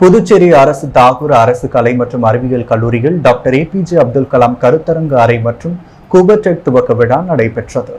புதுச்சேரி அரசு தாகூர் அரசு கலை மற்றும் அறிவியல் கல்லூரியில் டாக்டர் ஏபிஜே அப்துல் கலாம் கருத்தரங்கு அறை மற்றும் கூபர்டெக் துவக்க விழா நடைபெற்றது.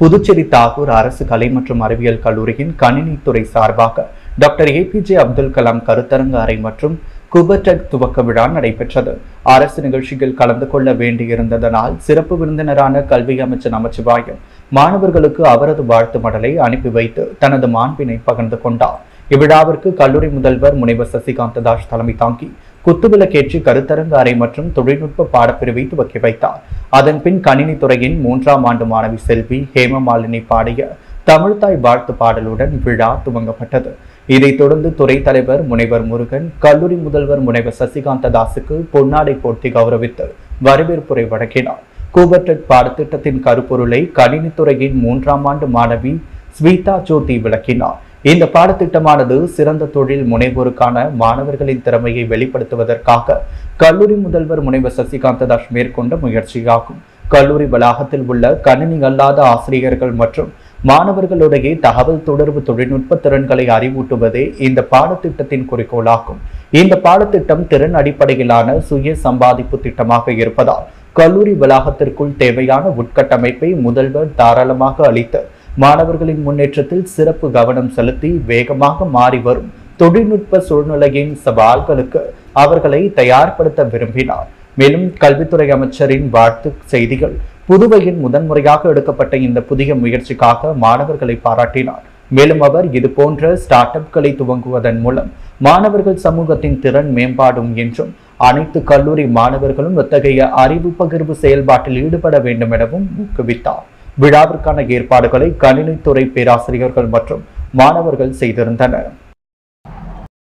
புதுச்சேரி தாகூர் அரசு கலை மற்றும் அறிவியல் கல்லூரியின் கணினித்துறை சார்பாக டாக்டர் ஏபிஜே அப்துல் கலாம் கருத்தரங்கு அறை மற்றும் கூபர்டெக் துவக்க விழா நடைபெற்றது. அரசு நிகழ்ச்சியில் கலந்து கொள்ள வேண்டியிருந்ததனால் சிறப்பு விருந்தினரான கல்வி அமைச்சர் நமச்சிவாயம் மாணவர்களுக்கு அவரது வாழ்த்து மடலை அனுப்பி வைத்து தனது மாண்பினை பகிர்ந்து கொண்டார். இவ்விழாவிற்கு கல்லூரி முதல்வர் முனைவர் சசிகாந்த தாஸ் தலைமை தாங்கி குத்துவிளக்கேற்றி கருத்தரங்கு அறை மற்றும் தொழில்நுட்ப பாடப்பிரிவை துவக்கி வைத்தார். அதன்பின் கணினி துறையின் 3ஆம் ஆண்டு மாணவி செல்வி ஹேமமாலினி பாடிய தமிழ்தாய் வாழ்த்து பாடலுடன் விழா துவங்கப்பட்டது. இதைத் தொடர்ந்து துறை தலைவர் முனைவர் முருகன் கல்லூரி முதல்வர் முனைவர் சசிகாந்த தாஸுக்கு பொன்னாடை போர்த்தி கௌரவித்து வரவேற்புரை வழங்கினார். கூபர்டெக் பாடத்திட்டத்தின் கருப்பொருளை கணினித்துறையின் 3ஆம் ஆண்டு மாணவி ஸ்வீதா ஜோதி விளக்கினார். இந்த பாடத்திட்டமானது சிறந்த தொழில் முனைவோருக்கான மாணவர்களின் திறமையை வெளிப்படுத்துவதற்காக கல்லூரி முதல்வர் முனைவர் சசிகாந்த தாஸ் மேற்கொண்ட முயற்சியாகும். கல்லூரி வளாகத்தில் உள்ள கணினி அல்லாத ஆசிரியர்கள் மற்றும் மாணவர்களுடைய தகவல் தொடர்பு தொழில்நுட்ப திறன்களை அறிவூட்டுவதே இந்த பாடத்திட்டத்தின் குறிக்கோளாகும். இந்த பாடத்திட்டம் திறன் அடிப்படையிலான சுய சம்பாதிப்பு திட்டமாக இருப்பதால் கல்லூரி வளாகத்திற்குள் தேவையான உட்கட்டமைப்பை முதல்வர் தாராளமாக அளித்து மாணவர்களின் முன்னேற்றத்தில் சிறப்பு கவனம் செலுத்தி வேகமாக மாறி வரும் தொழில்நுட்ப சூழ்நிலையின் சவால்களுக்கு அவர்களை தயார்படுத்த விரும்பினார். மேலும் கல்வித்துறை அமைச்சரின் வாழ்த்து செய்திகள் புதுவையின் முதன்முறையாக எடுக்கப்பட்ட இந்த புதிய முயற்சிக்காக மாணவர்களை பாராட்டினார். மேலும் அவர் இதுபோன்ற ஸ்டார்ட் அப்களை துவங்குவதன் மூலம் மாணவர்கள் சமூகத்தின் திறன் மேம்பாடும் என்றும் அனைத்து கல்லூரி மாணவர்களும் இத்தகைய அறிவு பகிர்வு செயல்பாட்டில் ஈடுபட வேண்டும் எனவும் ஊக்குவித்தார். விழாவிற்கான ஏற்பாடுகளை கணினித்துறை பேராசிரியர்கள் மற்றும் மாணவர்கள் செய்திருந்தனர்.